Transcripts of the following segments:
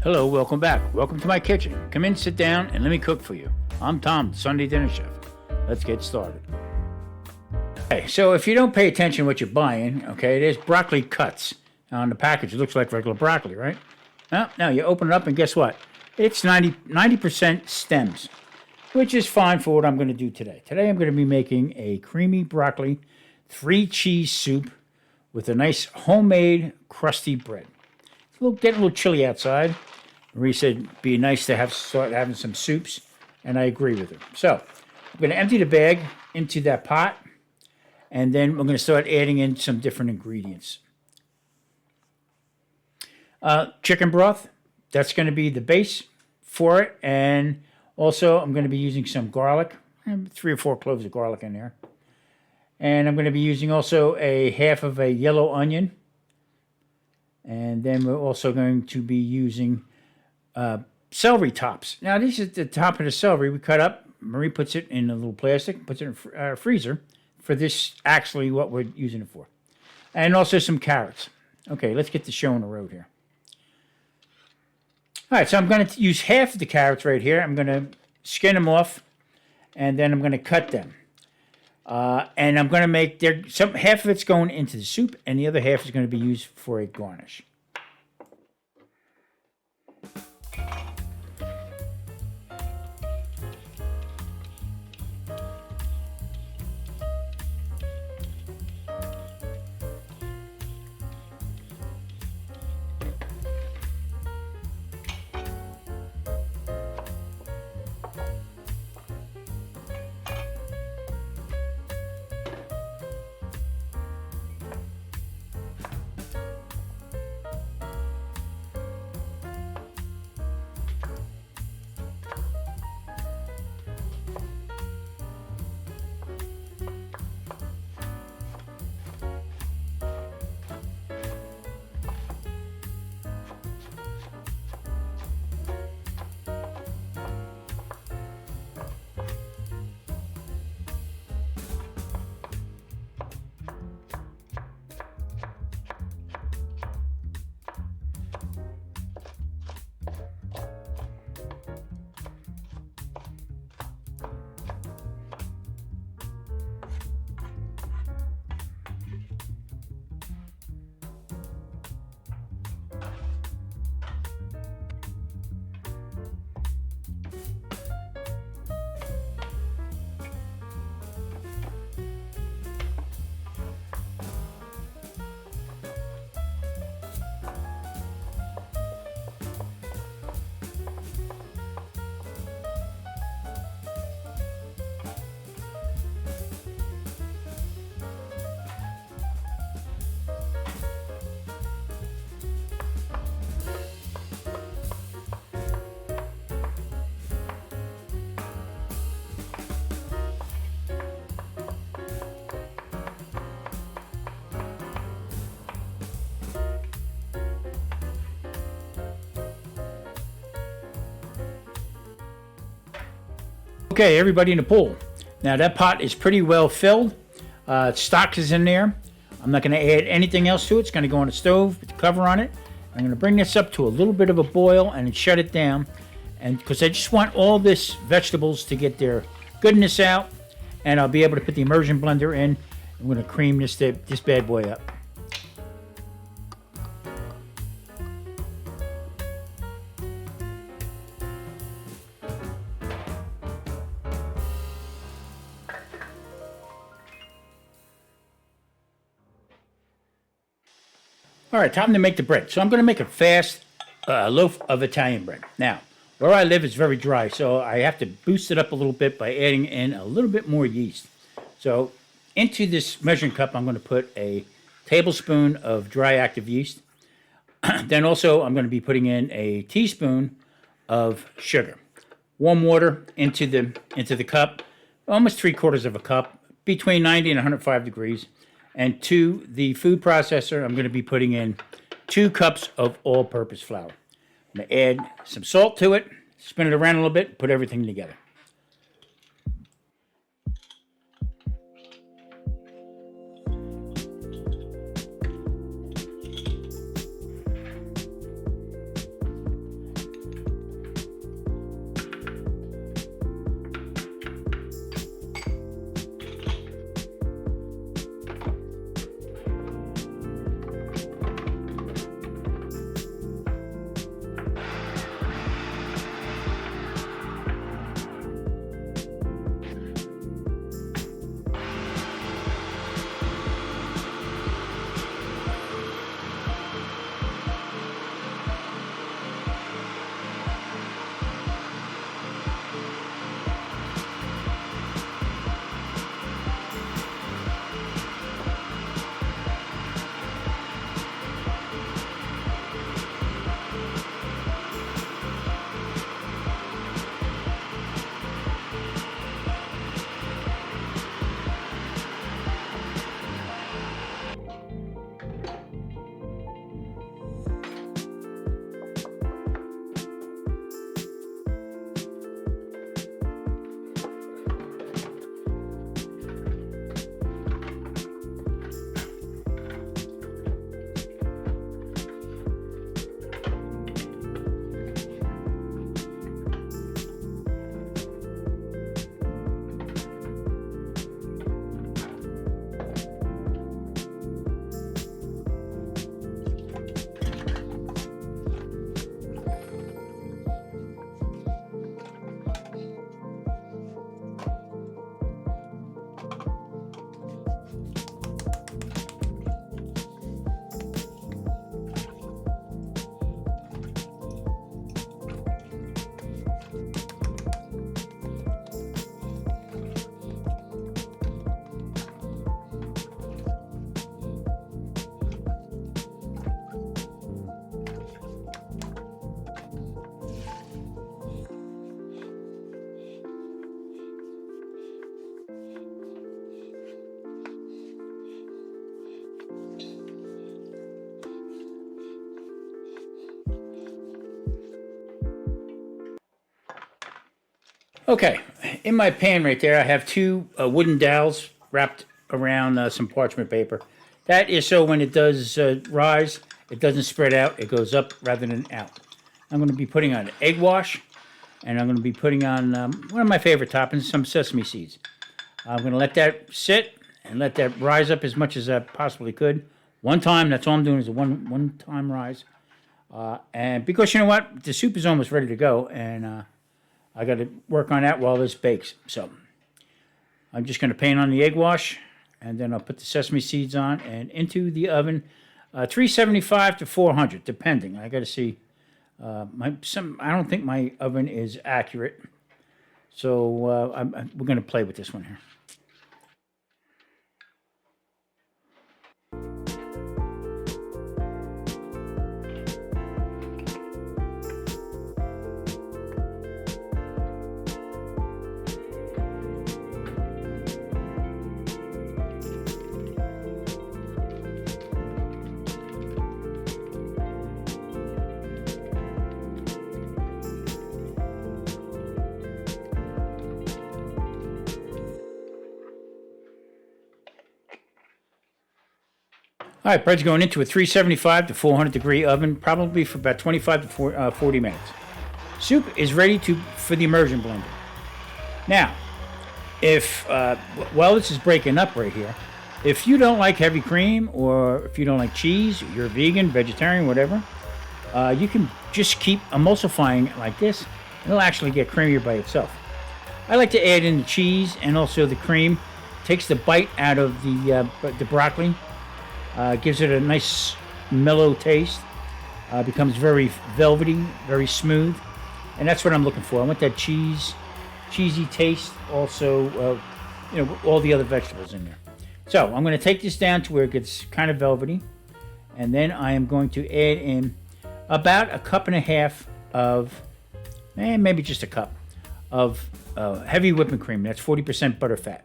Hello, welcome back. Welcome to my kitchen. Come in, sit down, and let me cook for you. I'm Tom, the Sunday Dinner Chef. Let's get started. Okay, so if you don't pay attention to what you're buying, okay, there's broccoli cuts on the package. It looks like regular broccoli, right? Now you open it up, and guess what? It's 90% stems, which is fine for what I'm going to do today. Today I'm going to be making a creamy broccoli 3-cheese soup with a nice homemade crusty bread. It's getting a little chilly outside. Marie said it'd be nice to start having some soups, and I agree with her. So I'm going to empty the bag into that pot, and then we're going to start adding in some different ingredients. Chicken broth, that's going to be the base for it, and also I'm going to be using some garlic, 3 or 4 cloves of garlic in there. And I'm going to be using also a half of a yellow onion, and then we're also going to be using celery tops. Now, this is the top of the celery we cut up. Marie puts it in a little plastic, puts it in a freezer for this, actually what we're using it for. And also some carrots. Okay, let's get the show on the road here. All right, so I'm going to use half of the carrots right here. I'm going to skin them off, and then I'm going to cut them. And I'm going to make half of it's going into the soup, and the other half is going to be used for a garnish. Okay, everybody in the pool. Now that pot is pretty well filled. Stock is in there. I'm not going to add anything else to it. It's going to go on the stove with the cover on it. I'm going to bring this up to a little bit of a boil and then shut it down. And because I just want all this vegetables to get their goodness out, and I'll be able to put the immersion blender in. I'm going to cream this bad boy up. All right, time to make the bread. So I'm going to make a fast loaf of Italian bread. Now, where I live is very dry, so I have to boost it up a little bit by adding in a little bit more yeast. So into this measuring cup, I'm going to put a tablespoon of dry active yeast. Then also, I'm going to be putting in a teaspoon of sugar. Warm water into the cup, almost 3/4 of a cup, between 90 and 105 degrees. And to the food processor, I'm going to be putting in 2 cups of all-purpose flour. I'm going to add some salt to it, spin it around a little bit, put everything together. Okay, in my pan right there, I have two wooden dowels wrapped around some parchment paper. That is so when it does rise, it doesn't spread out. It goes up rather than out. I'm going to be putting on egg wash, and I'm going to be putting on one of my favorite toppings, some sesame seeds. I'm going to let that sit and let that rise up as much as I possibly could. One time, that's all I'm doing is a one-time rise. And because you know what? The soup is almost ready to go, and I got to work on that while this bakes. So I'm just going to pan on the egg wash, and then I'll put the sesame seeds on and into the oven, 375 to 400, depending. I got to see. I don't think my oven is accurate, so we're going to play with this one here. All right, bread's going into a 375 to 400 degree oven, probably for about 25 to 40 minutes. Soup is ready for the immersion blender. Now, if while this is breaking up right here, if you don't like heavy cream or if you don't like cheese, you're vegan, vegetarian, whatever, you can just keep emulsifying it like this. It'll actually get creamier by itself. I like to add in the cheese and also the cream. Takes the bite out of the broccoli. Gives it a nice mellow taste. Becomes very velvety, very smooth, and that's what I'm looking for. I want that cheesy taste. Also, all the other vegetables in there. So I'm going to take this down to where it gets kind of velvety, and then I am going to add in about a cup and a half of, maybe just a cup of heavy whipping cream. That's 40% butterfat,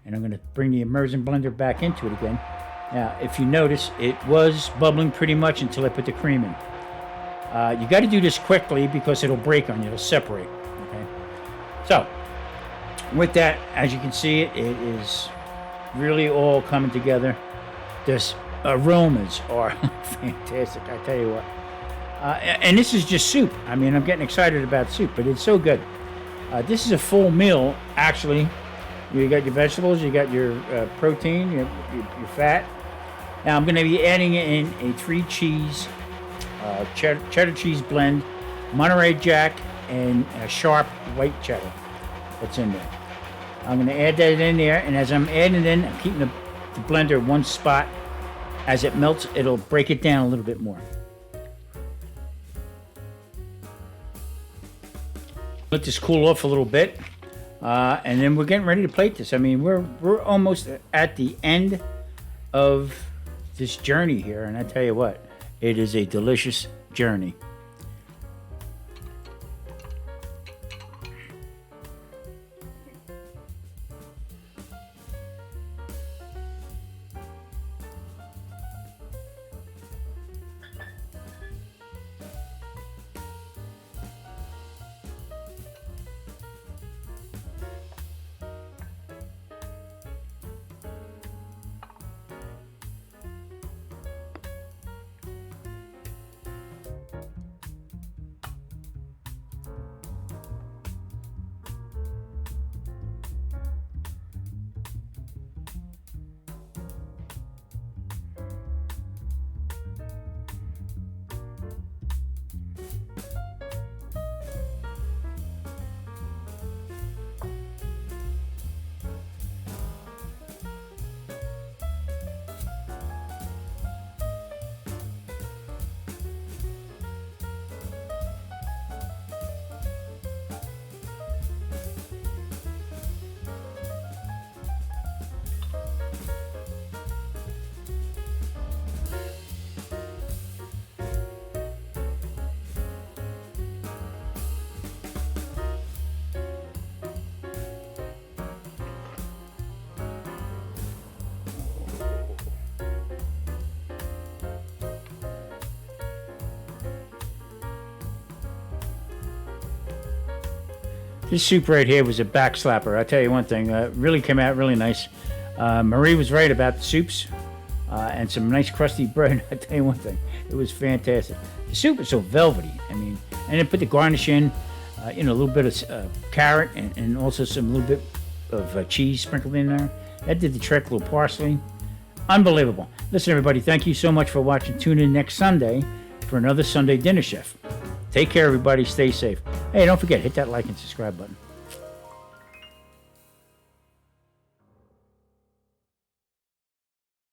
and I'm going to bring the immersion blender back into it again. Now, if you notice, it was bubbling pretty much until I put the cream in. You got to do this quickly because it'll break on you. It'll separate. Okay. So, with that, as you can see, it is really all coming together. This aromas are fantastic. I tell you what. And this is just soup. I mean, I'm getting excited about soup, but it's so good. This is a full meal, actually. You got your vegetables, you got your protein, your fat. Now I'm going to be adding in a 3-cheese cheddar cheese blend, Monterey Jack, and a sharp white cheddar that's in there. I'm going to add that in there, and as I'm adding it in, I'm keeping the blender in one spot. As it melts, it'll break it down a little bit more. Let this cool off a little bit. And then we're getting ready to plate this. I mean, we're almost at the end of this journey here, and I tell you what, it is a delicious journey. This soup right here was a back slapper. I'll tell you one thing, really came out really nice. Marie was right about the soups and some nice crusty bread. I'll tell you one thing, it was fantastic. The soup is so velvety. I mean, and then put the garnish in, a little bit of carrot and also some little bit of cheese sprinkled in there. That did the trick, a little parsley. Unbelievable. Listen, everybody, thank you so much for watching. Tune in next Sunday for another Sunday Dinner Chef. Take care, everybody. Stay safe. Hey, don't forget, hit that like and subscribe button.